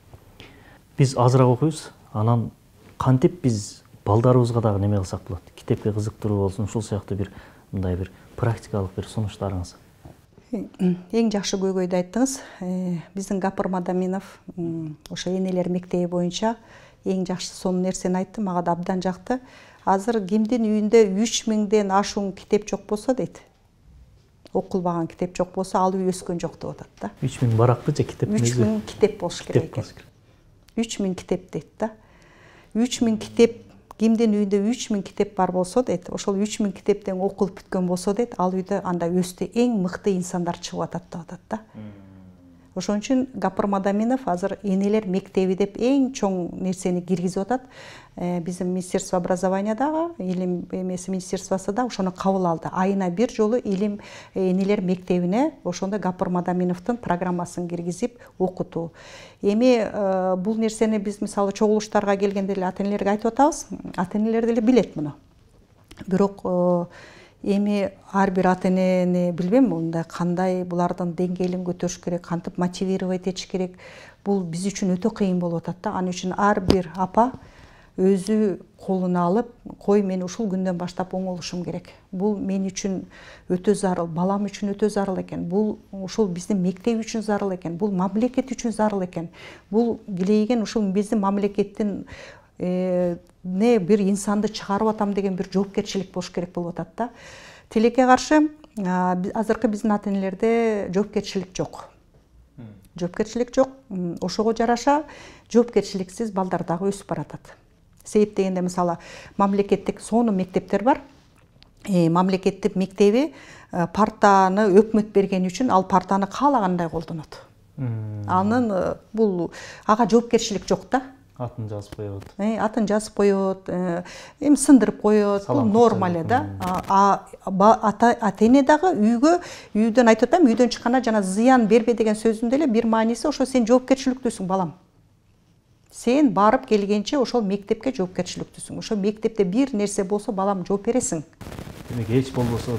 Speaker 1: Биз азыраак окуйбуз, анан кантип биз балдарыбызга дагы неме кылсак болот? Китепке кызыктыруу болсун, ушул сыяктуу бир мындай бир практикалык бир сунуштарыңыз.
Speaker 2: Эң жакшы көйгөйдү айттыңыз. Биздин Гапыр Мадаминов ошо энелер мектеби боюнча эң жакшы сонун нерсени айтты, мага да абдан жакты. Азыр кимдин үйүндө 3000ден ашуун китеп жок болсо дейт, окулбаган китеп жок болсо, ал үй өскөн жок деп атат да.
Speaker 1: 3000 баракпы же китеп?
Speaker 2: 3000 китеп болуш керек экен. 3000 китеп дейт да. 3000 китеп, кимдин үйүндө 3000 китеп бар болсо дейт, ошол 3000 китептен окулуп бүткөн болсо дейт, ал үйдө анда өстү эң мыкты инсандар чыгып атат деп атат да. Ошон үчүн Гапыр Мадаминов азыр энелер мектеби деп эң чоң нерсени киргизип атат. Биздин Министерство образованиядагы, илим эмеси министерствосу да ошону кабыл алды. Айына бир жолу илим энелер мектебине ошондой Гапыр Мадаминовдун программасын киргизип окутуу. Эми бул нерсени биз мисалы чогулуштарга келгенде эле ата энелерге айтып атабыз. Ата энелер деле билет муну. Бирок эми ар бир ата энени билбейм, мындай кандай булардын деңгээлин көтөрүш керек, кантип мотивировать этиш керек. Бул биз үчүн өтө кыйын болуп атат да. Анын үчүн ар бир апа өзү колуна алып, кой мен ушул күндөн баштап оңолушум керек. Бул мен үчүн өтө зарыл, балам үчүн өтө зарыл экен. Бул ушул биздин мектеп үчүн зарыл экен. Бул мамлекет үчүн зарыл экен. Бул килейген ушул биздин мамлекеттин не бир инсанды чыгарып атам деген бир жоопкерчилик болуш керек болуп атат да. Тилекке каршы азыркы биздин ата энелерде жоопкерчилик жок. Жоопкерчилик жок. Ошого жараша жоопкерчиликсиз балдар дагы өсүп баратат. Себеп дегенде мисалы мамлекеттик сонун мектептер бар. мамлекеттик мектеби партаны өкмөт берген үчүн ал партаны каалагандай колдонот. Анын бул ага жоопкерчилик жок да.
Speaker 1: Атын жазып коет.
Speaker 2: Атын жазып коет, эми сындырып коет. Бул норма эле да. Ата-эне дагы үйдөн айтып атам, үйдөн чыкканда жана зыян бербе деген сөзүн деле бир мааниси ошо сен жоопкерчиликтүүсүң балам. Сен барып келгенче ошол мектепке жоопкерчиликтүүсүң. Ошо мектепте бир нерсе болсо балам жооп бересиң.
Speaker 1: Демек эч болбосо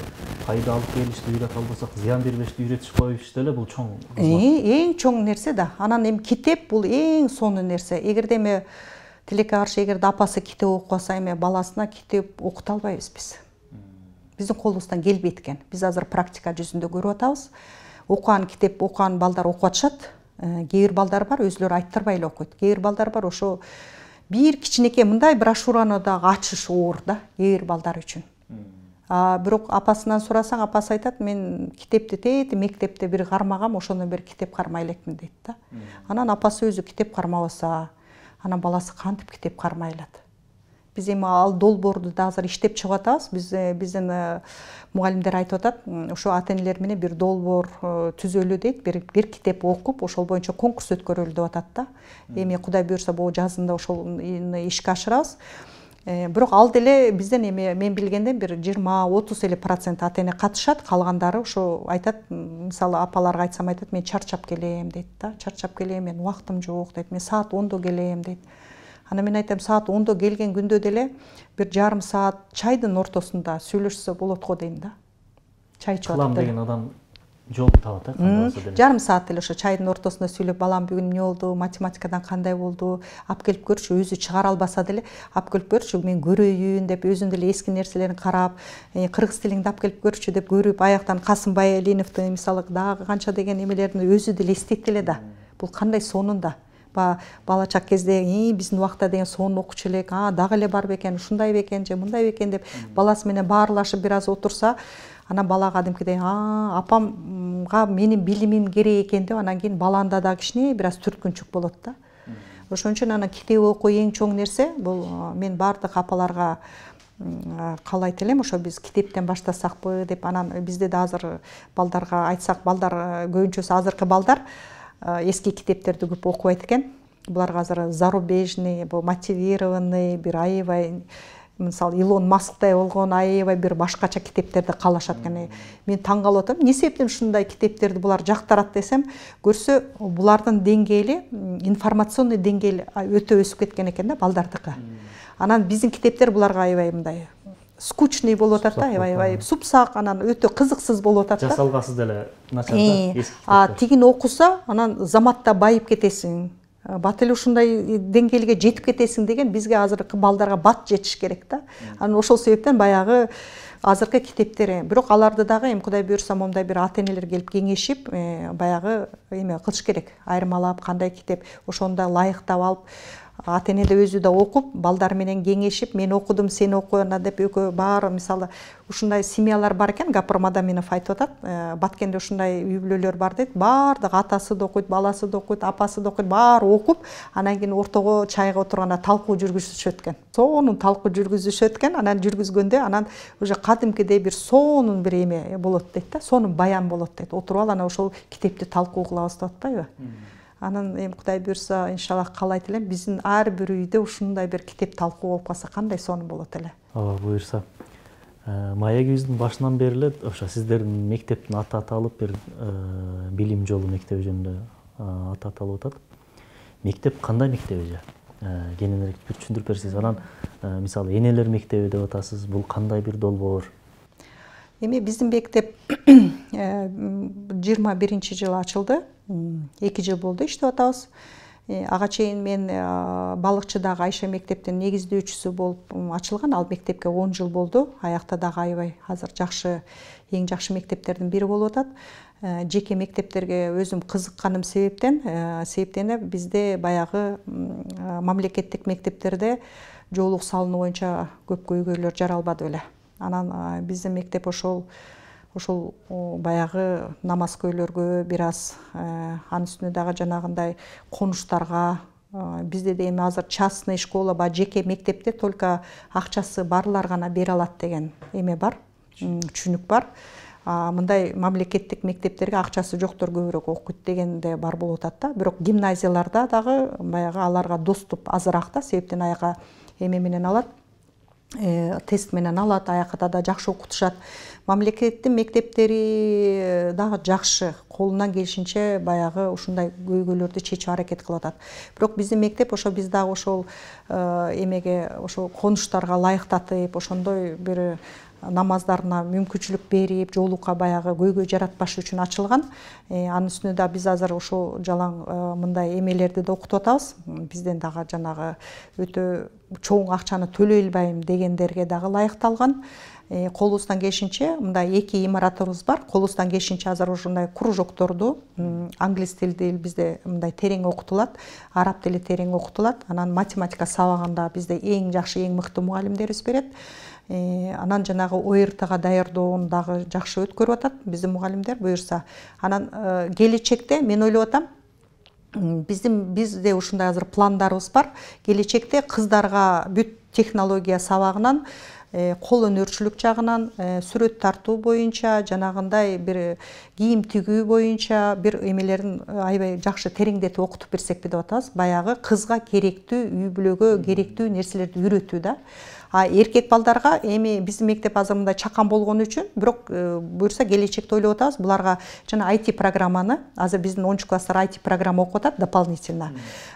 Speaker 1: пайда алып келишти үйрөтө албасак, зыян бербешти үйрөтүш коюш деле бул чоң кызмат.
Speaker 2: Эң чоң нерсе да. Анан эми китеп бул эң сонун нерсе. Эгерде эми тилекке каршы эгерде апасы китеп окубаса, эми баласына китеп окута албайбыз биз. Биздин колубуздан келбейт экен. Биз азыр практика жүзүндө көрүп атабыз. Окуган китеп окуган балдар окуп атышат. Кээ бир балдар бар, өзүлөрү айттырбай эле окуйт. Кээ бир балдар бар, ошо бир кичинекей мындай брошюраны дагы ачыш оор да, кээ бир балдар үчүн. Бирок апасынан сурасаң, апасы айтат, мен китепти тээти мектепте бир кармагам, ошондон бери китеп кармай элекмин дейт да. Анан апасы өзү китеп кармабаса, анан баласы кантип китеп кармай алат? Биз эми ал долбоорду да азыр иштеп чыгып атабыз. Биздин мугалимдер айтып атат, ошо ата-энелер менен бир долбоор түзөлү дейт, бир китеп окуп, ошол боюнча конкурс өткөрөлү деп атат да. Эми Кудай буйрса бул жазында ошону ишке ашырабыз. Бирок ал деле бизден эми мен билгенден бир 20-30 эле процент ата-эне катышат, калгандары ошо айтат, мисалы апаларга айтсам айтат, мен чарчап келем дейт да. Чарчап келем, мен убактым жок дейт. Мен саат 10-до келем дейт. Ана мен айтам, саат 10-до келген күндө деле бир жарым саат чайдын ортосунда сүйлөшсө болот го дейм да. Чай ичип атат
Speaker 1: деген адам жол табат, кандай болсо деле.
Speaker 2: Жарым саат эле ошо чайдын ортосунда сүйлөп, балам бүгүн эмне болду, математикадан кандай болду, алып келип көрчү, өзү чыгара албаса деле алып келип көрчү, мен көрөйүн деп өзүн деле эски нерселерин карап, кыргыз тилиңди алып келип көрчү деп көрүп, аяктан Касымбай Алиновдун мисалы дагы канча деген эмелерин өзү деле эстейт эле да. Бул кандай сонун да. Бала чак кезде биздин убакта деген сонун окучу элек, дагы эле бар бекен, ушундай бекен же мындай бекен деп баласы менен баарлашып бир аз отурса, анан бала кадимкидей апамга менин билимим керек экен деп анан кийин баланда да кичине бир аз түрткүнчүк болот да. Ошон үчүн анан китеп окуу эң чоң нерсе. Бул мен бардык апаларга каалайт элем, ошо биз китептен баштасакпы деп. Анан бизде да азыр балдарга айтсак, балдар көбүнчөсү азыркы балдар эски китептерди көп окубайт экен. Буларга азыр зарубежный, мотивированный, бир аябай, мисалы Илон Масктай болгон аябай бир башкача китептерди каалашат экен. Мен таң калып атам, эмне себептен ушундай китептерди булар жактырат десем, көрсө булардын деңгээли, информационный деңгээл өтө өсүп кеткен экен да балдардыкы. Анан биздин китептер буларга аябай мындай скучный болуп атат да, аябай супсак, анан өтө кызыксыз болуп атат да.
Speaker 1: Жасалгасы деле начар да.
Speaker 2: Тигин окуса, анан заматта байып кетесиң. Бат эле ушундай деңгээлге жетип кетесиң деген бизге азыркы балдарга бат жетиш керек да. Анан ошол себептен баягы азыркы китептер, бирок аларды дагы эми Кудай буйрса момундай бир ата-энелер келип кеңешип, баягы эме кылыш керек. Айырмалап кандай китеп ошондо ылайыктап алып, ата-эне да өзү да окуп, балдар менен кеңешип, мен окудум, сен окуна деп экөө баары, мисалы ушундай семьялар бар экен, Гапыр Мадаминов айтып атат, Баткенде ушундай үй бүлөлөр бар дейт, баардык атасы да окуйт, баласы да окуйт, апасы да окуйт, баары окуп, анан кийин ортого чайга отурганда талкуу жүргүзүшөт экен. Сонун талкуу жүргүзүшөт экен, анан жүргүзгөндө анан уже кадимкидей бир сонун бир эме болот дейт да, сонун баян болот дейт. Отуруп алып анан ошол китепти талкуу кылабыз деп атпайбы? Анан эми Кудай буйрса, иншаллах каалайт элем, биздин ар бир үйдө ушундай бир китеп талкуу болуп калса кандай сонун болот эле.
Speaker 1: Ооба, буйрса. Маегибиздин башынан бери эле ошо сиздердин мектептин аты аталып, бир билим жолу мектеби жөнүндө аты аталып атат. Мектеп кандай мектеп эже? Кененирээк түшүндүрүп берсеңиз. Анан мисалы энелер мектеби деп атасыз, бул кандай бир долбоор?
Speaker 2: Эми биздин мектеп 21-жылы ачылды. 2 жыл болду иштеп атабыз. Ага чейин мен балыкчыдагы Айша мектептин негиздөөчүсү болуп ачылган. Ал мектепке 10 жыл болду. Аякта дагы аябай азыр жакшы, эң жакшы мектептердин бири болуп атат. Жеке мектептерге өзүм кызыкканым себептен бизде баягы мамлекеттик мектептерде жоолук салыну боюнча көп көйгөйлөр жаралбады беле. Анан биздин мектеп ошол баягы намазкөйлөргө бир аз анын үстүнө дагы жанагындай конуштарга, бизде де эми азыр частный школа, жеке мектепте только акчасы барлар гана бере алат деген эме бар. түшүнүк бар. Мындай мамлекеттик мектептерге акчасы жоктор көбүрөөк окуйт дегенде бар болуп атат да. Бирок гимназияларда дагы баягы аларга доступ азыраак да, себептен аяка эме менен алат, тест менен алат, аякта да жакшы окутушат. Мамлекеттин мектептери дагы жакшы, колунан келишинче баягы ушундай көйгөйлөрдү чечип аракет кылып атат. Бирок биздин мектеп ошо биз дагы ошол эмеге, ошол конуштарга ылайыктатып, ошондой бир намаздарына мүмкүнчүлүк берип, жолукка баягы көйгөй жаратпаш үчүн ачылган. Анын үстүнө да биз азыр ошол жалаң мындай эмелерди да окутуп атабыз. Бизден дагы жанагы өтө чоң акчаны төлөй албайм дегендерге дагы ылайыкталган. Колубуздан келишинче мындай 2 имаратыбыз бар. Колубуздан келишинче азыр ушундай кружокторду, англис тили бизде мындай терең окутулат, араб тили терең окутулат. Анан математика сабагында бизде эң жакшы, эң мыкты мугалимдерибиз берет. Анан жанагы ОРТга даярдоону дагы жакшы өткөрүп атат биздин мугалимдер буюрса. Анан келечекте мен ойлоп атам, бизде ушундай азыр пландарыбыз бар. Келечекте кыздарга бүт технология сабагынан, кол өнөрчүлүк жагынан, сүрөт тартуу боюнча, жанагындай бир кийим тигүү боюнча бир эмелерин аябай жакшы тереңдетип окутуп берсек деп атабыз. Баягы кызга керектүү, үй бүлөгө керектүү нерселерди үйрөтүү да. Эркек балдарга эми биздин мектеп азыр мындай чакан болгон үчүн, бирок буюрса келечекте ойлоп атабыз, буларга жана IT программаны, азыр биздин 10 класстар IT программа окуп атат дополнительно.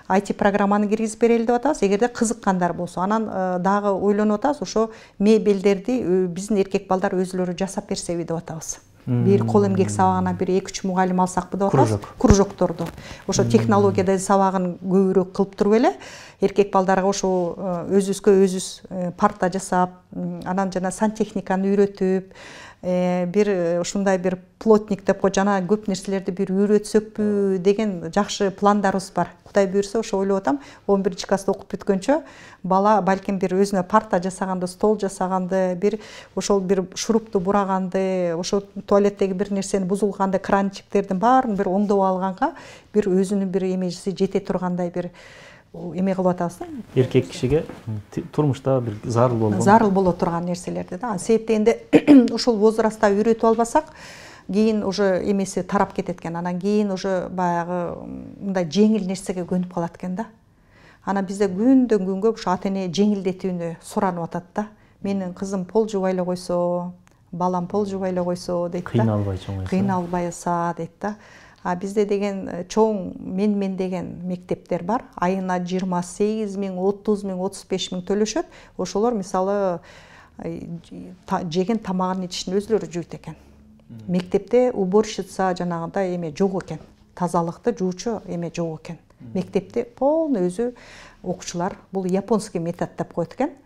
Speaker 2: IT программаны киргизип берели деп атабыз, эгерде кызыккандар болсо. Анан дагы ойлонуп атабыз, ошо мебелдерди биздин эркек балдар өзүлөрү жасап берсеби деп атабыз. Бир кол эмгек сабагына бир 2-3 мугалим алсакпы деп атабыз. Кружокторду. Ошо технологияда сабагын көбүрөөк кылып туруп эле, эркек балдарга ошо өзүбүзгө өзүбүз парта жасап, анан жана сантехниканы үйрөтүп, бир ушундай бир плотник деп жана көп нерселерди бир үйрөтсөкпү деген жакшы пландарыбыз бар. Кудай буйрса ошо ойлоп атам, 11 класста окуп бүткөнчө бала балким бир өзүнө парта жасаганды, стол жасаганды, бир ошол бир шурупту бураганды, ошо туалеттеги бир нерсени бузулганды, кранчиктердин баарын бир оңдоп алганга, бир өзүнүн бир эмеси жете тургандай бир эме кылып атабыз да.
Speaker 1: Эркек кишиге турмушта бир
Speaker 2: зарыл боло турган нерселерди да. Себептегенде ушул возрастта үйрөтүп албасак, кийин уже эмеси тарап кетет экен. Анан кийин уже баягы мындай жеңил нерсеге көнүп калат экен да. Анан бизде күндөн күнгө ушу ата эне жеңилдетүүнү суранып атат да. Менин кызым пол жууп эле койсо, балам пол жууп эле койсо дейт да. Кыйналбайса дейт да. Бизде деген чоң мен деген мектептер бар. Айына 28 000, 30 000, 35 000 төлөшөт. Ошолор мисалы жеген тамагын ичишин өзлөрү жуйт экен. Мектепте уборщица жанагындай эме жок экен. Тазалыкты жуучу эме жок экен. Мектепте полный өзү окуучулар, бул японский метод деп коет экен.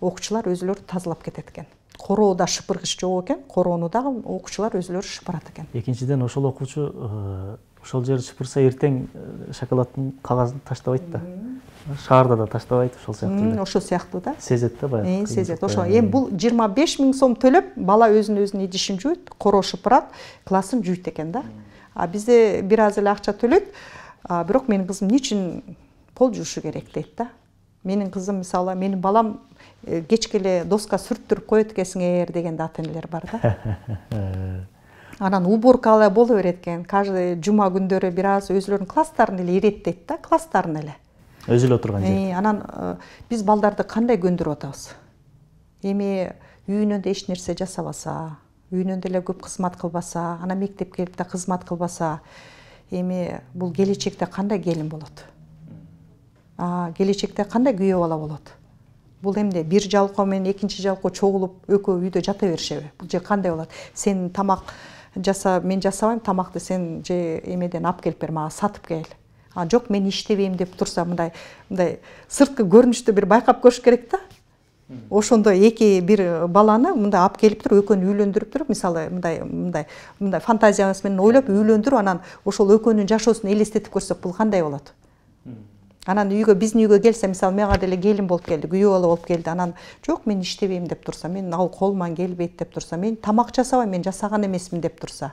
Speaker 2: Окуучулар өзүлөрү тазалап кетет экен. Короодо шыпыргыч жок экен, короону дагы окуучулар өзүлөрү шыпырат экен.
Speaker 1: Экинчиден ошол окуучу ошол жерди шыпырса эртең шоколаддын кагазын таштабайт да. Шаарда да таштабайт, ошол сыяктуу эле.
Speaker 2: Ошол сыяктуу да.
Speaker 1: Сезет да баягы.
Speaker 2: Сезет. Ошо эми бул 25 000 сом төлөп, бала өзүнүн идишин жуйт, короо шыпырат, классын жуйт экен да. Бизде бир аз эле акча төлөйт, бирок менин кызым ничин пол жуушу керек дейт да. Менин кызым мисалы, менин балам кечке эле доска сүрттүрүп коет экенсиңер дегенде ата энелер бар да. Анан уборка эле боло берет экен. Каждый жума күндөрү бир аз өзүлөрүнүн класстарын эле иреттейт да, класстарын эле.
Speaker 1: Өзү эле отурган жер.
Speaker 2: Анан биз балдарды кандай көндүрүп атабыз? Эми үйүнөн да эч нерсе жасабаса, үйүнөн деле көп кызмат кылбаса, анан мектепке келип да кызмат кылбаса, эми бул келечекте кандай келин болот? Келечекте кандай күйөө бала болот? Бул эмне бир жалкоо менен экинчи жалкоо чогулуп экөө үйдө жата беришеби? Бул же кандай болот? Сен тамак жаса, мен жасабайм, тамакты сен же эмеден алып келип бер, мага сатып кел. Жок, мен иштебейм деп турса, мындай сырткы көрүнүштү бир байкап көрүш керек да. Ошондо эки бир баланы мындай алып келип туруп, экөөнү үйлөндүрүп туруп, мисалы мындай фантазиябыз менен ойлоп үйлөндүрүп, анан ошол экөөнүн жашоосун элестетип көрсөк, бул кандай болот? Анан үйгө, биздин үйгө келсе, мисалы мага деле келин болуп келди, күйөө бала болуп келди. Анан жок, мен иштебейм деп турса, мен ал колуман келбейт деп турса, мен тамак жасабайм, мен жасаган эмесмин деп турса.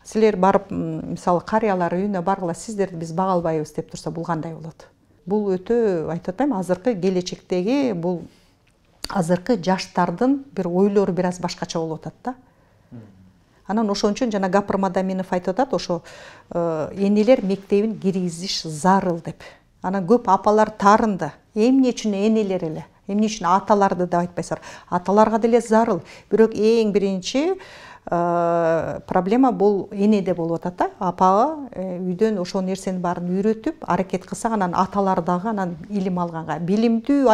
Speaker 2: Силер барып, мисалы карыялар үйүнө баргыла, сиздерди биз бага албайбыз деп турса, бул кандай болот? Бул өтө айтып атпайм, азыркы келечектеги бул азыркы жаштардын бир ойлору бир аз башкача болуп атат да. Анан ошон үчүн жана Гапыр Мадаминов айтып атат, ошо энелер мектебин киргизиш зарыл деп. Анан көп апалар таарынды. Эмне үчүн энелер эле? Эмне үчүн аталарды да айтпайсыздар? Аталарга деле зарыл. Бирок эң биринчи проблема бул энеде болуп атат да. Апага үйдөн ошол нерсенин баарын үйрөтүп, аракет кылса, анан аталар дагы анан илим алганга, билимдүү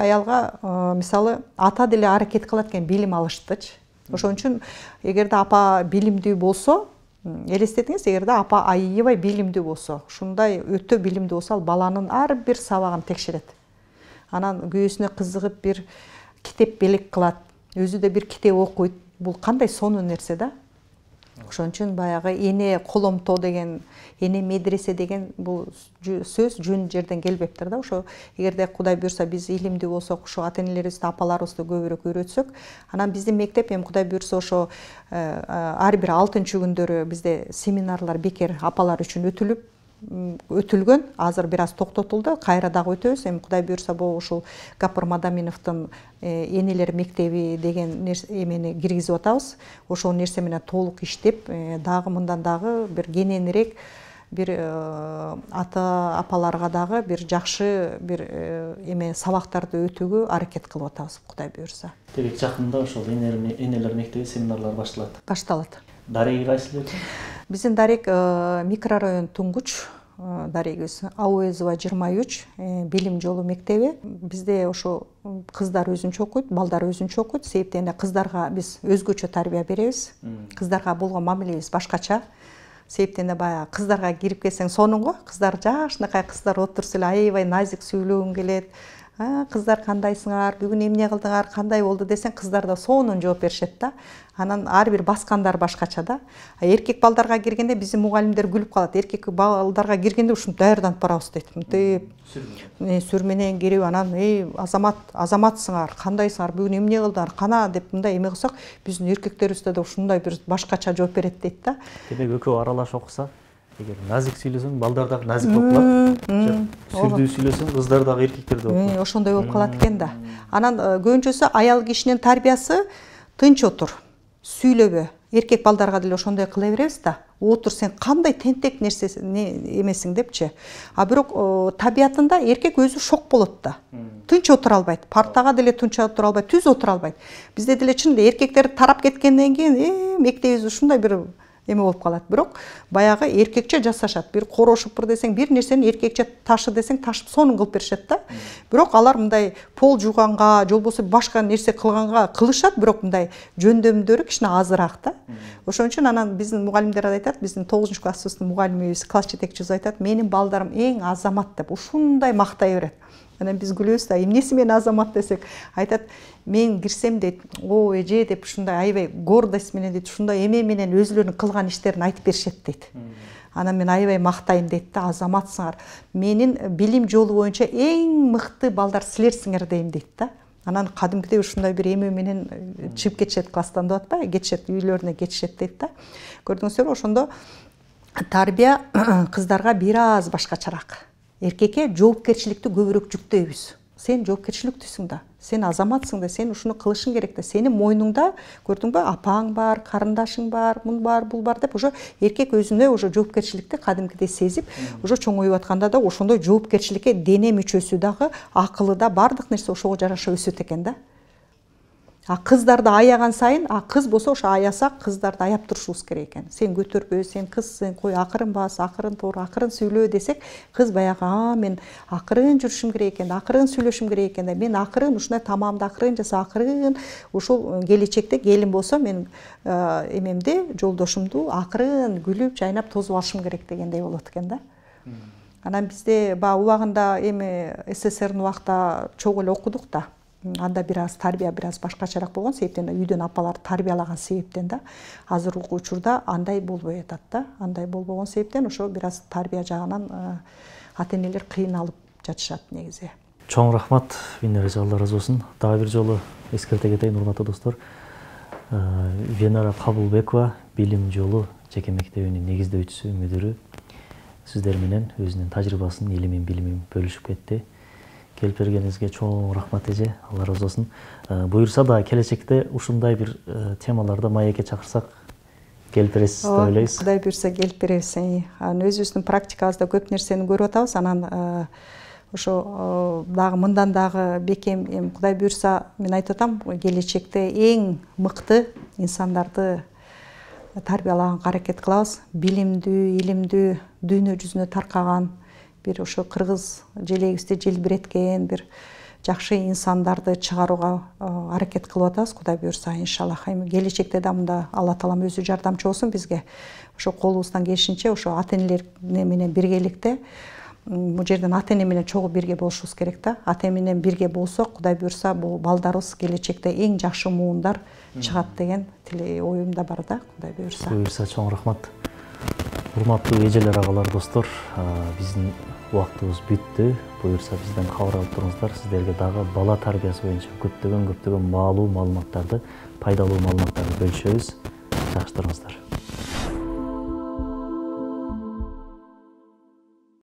Speaker 2: аялга мисалы ата деле аракет кылат экен билим алыштычы. Ошон үчүн эгерде апа билимдүү болсо, элестетиңиз, эгерде апа аябай билимдүү болсо, ушундай өтө билимдүү болсо, ал баланын ар бир сабагын текшерет. Анан күйөөсүнө кызыгып бир китеп белек кылат, өзү да бир китеп окуйт. Бул кандай сонун нерсе да. Ошон үчүн баягы эне коломто деген, эне медресе деген бул сөз жөн жерден келбептир да. Ошо эгерде Кудай буйрса биз илимдүү болсок, ошо ата-энелерибизди, апаларыбызды көбүрөөк үйрөтсөк, анан биздин мектеп эми Кудай буйрса ошо ар бир 6-күндөрү бизде семинарлар бекер апалар үчүн өтүлгөн. Азыр бир аз токтотулду, кайра дагы өтөбүз. Эми Кудай буйрса бул ушул Гапыр Мадаминовдун энелер мектеби деген эмени киргизип атабыз. Ошол нерсе менен толук иштеп, дагы мындан дагы бир кененирээк бир ата апаларга дагы бир жакшы бир эме сабактарды өтүүгө аракет кылып атабыз, Кудай буйрса.
Speaker 1: Демек жакында ошол энелер мектеби семинарлар башталат. Дареги кайсы эле?
Speaker 2: Биздин Дарек микрорайон Туңгуч, Дарегибиз Ауэзова 23, билим жолу мектеби. Бизде ошо кыздар өзүнчө окуйт, балдар өзүнчө окуйт. Себептен кыздарга биз өзгөчө тарбия беребиз. Кыздарга болгон мамилебиз башкача. Себептен баягы кыздарга кирип келсең сонун го. Кыздар жашынакай кыздар отурса эле аябай назик сүйлөгүң келет. Кыздар кандайсыңар, бүгүн эмне кылдыңар, кандай болду десең, кыздар да сонун жооп беришет да. Анан ар бир баскандар башкача да. Эркек балдарга киргенде биздин мугалимдер күлүп калат. Эркек балдарга киргенде ушинтип даярданып барабыз дейт. Мынтип сүр менен кирип, анан азаматсыңар, кандайсыңар, бүгүн эмне кылдыңар, кана деп мындай эме кылсак, биздин эркектерибизде да ушундай бир башкача жооп берет дейт да.
Speaker 1: Демек экөө аралаш окуса, эгер назик сүйлөсөң, балдар дагы назик болуп калат. Сүрдүү сүйлөсөң, кыздар дагы эркектер да болуп калат.
Speaker 2: Ошондой болуп калат экен да. Анан көбүнчөсү аял кишинин тарбиясы тынч отур, сүйлөбө. Эркек балдарга деле ошондой кыла беребиз да. Отур, сен кандай тентек нерсе эмесиң депчи. А бирок табиятында эркек өзү шок болот да. Тынч отура албайт. Партага деле тынч отура албайт, түз отура албайт. Бизде деле чын эле эркектер тарап кеткенден кийин мектебибиз ушундай бир эме болуп калат. Бирок баягы эркекче жасашат. Бир корошуппур десең, бир нерсени эркекче ташы десең, ташып сонун кылып беришет да. Бирок алар мындай пол жууганга, же болбосо башка нерсе кылганга кылышат, бирок мындай жөндөмдөрү кичине азыраак да. Ошон үчүн анан биздин мугалимдер айтат, биздин 9-класстын мугалимибиз, класс жетекчибиз айтат, менин балдарым эң азамат деп ушундай мактай берет. Анан биз күлөбүз да, эмнеси мен азамат десек, айтат, мен кирсем дейт, о эже деп ушундай аябай гордость менен дейт, ушундай эме менен өзүлөрүнүн кылган иштерин айтып беришет дейт. Анан мен аябай мактайм дейт да, азаматсыңар. Менин билим жолу боюнча эң мыкты балдар силерсиңер дейм дейт да. Анан кадимкидей ушундай бир эме менен чыгып кетишет класстан деп атпайбы, кетишет, үйлөрүнө кетишет дейт да. Көрдүңүздөрбү, ошондо тарбия кыздарга бир аз башкачараак. Эркекке жоопкерчиликти көбүрөөк жүктөйбүз. Сен жоопкерчиликтүүсүң да, сен азаматсың да, сен ушуну кылышың керек да. Сенин мойнуңда, көрдүңбү, апаң бар, карындашың бар, мун бар, бул бар деп, ошо эркек өзүнө ошо жоопкерчиликти кадимкидей сезип, ошо чоңоюп атканда да ошондой жоопкерчиликке дене мүчөсү дагы, акылы да, бардык нерсе ошого жараша өсөт экен да. Кыздарды аяган сайын, кыз болсо ошо аяса, кыздарды аяп турушубуз керек экен. Сен көтөрбө, сен кызсың, кой акырын бас, акырын тур, акырын сүйлө десек, кыз баягы, мен акырын жүрүшүм керек экен, акырын сүйлөшүм керек экен да, мен акырын ушундай тамамды акырын жаса, акырын ушул келечекте келин болсо, мен эмемди, жолдошумду акырын күлүп, жайнап тозуп алышым керек дегендей болот экен да. Анан бизде убагында эми СССРдин убакта чогуу эле окудук да. Анда бир аз тарбия бир аз башкачараак болгон себептен, үйдөн апалар тарбиялаган себептен да. Азыркы учурда андай болбой атат да. Андай болбогон себептен ошо бир аз тарбия жагынан ата-энелер кыйналып жатышат негизи.
Speaker 1: Чоң рахмат, Венера Алла разы болсун. Дагы бир жолу эскерте кетейин, урматтуу достор. Венера Кабылбекова билим жолу жеке мектебинин негиздөөчүсү, мүдүрү сиздер менен өзүнүн тажрыйбасын, илимин, билимин бөлүшүп кетти. келип бергениңизге чоң рахмат эже, Алла разы болсун. Буюрса да келечекте ушундай бир темаларда маекке чакырсак келип бересиз деп ойлойбуз.
Speaker 2: Кудай буйрса келип беребиз. Өзүбүздүн практикабызда көп нерсени көрүп атабыз. Анан ошо дагы мындан дагы бекем, эми Кудай буйрса мен айтып атам, келечекте эң мыкты инсандарды тарбиялаганга аракет кылабыз. Билимдүү, илимдүү, дүйнө жүзүнө таркаган бир ошо кыргыз желегибизди желбиреткен бир жакшы инсандарды чыгарууга аракет кылып атабыз. Кудай буйрса, иншаллах. Эми келечекте да мында Алла таалам өзү жардамчы болсун бизге. Ошо колубуздан келишинче ошо ата-энелер менен биргеликте, бул жерден ата-эне менен чогуу бирге болушубуз керек да. Ата-эне менен бирге болсок, Кудай буйрса, бул балдарыбыз келечекте эң жакшы муундар чыгат деген оюмда бар да, Кудай буйрса.
Speaker 1: Буйрса чоң рахмат. Урматтуу эжелер, агалар, достор, биздин убактыбыз бүттү. Буюрса бизден кабар алып туруңуздар. Сиздерге дагы бала тарбиясы боюнча көптөгөн маалыматтарды, пайдалуу маалыматтарды бөлүшөбүз. Жакшы туруңуздар.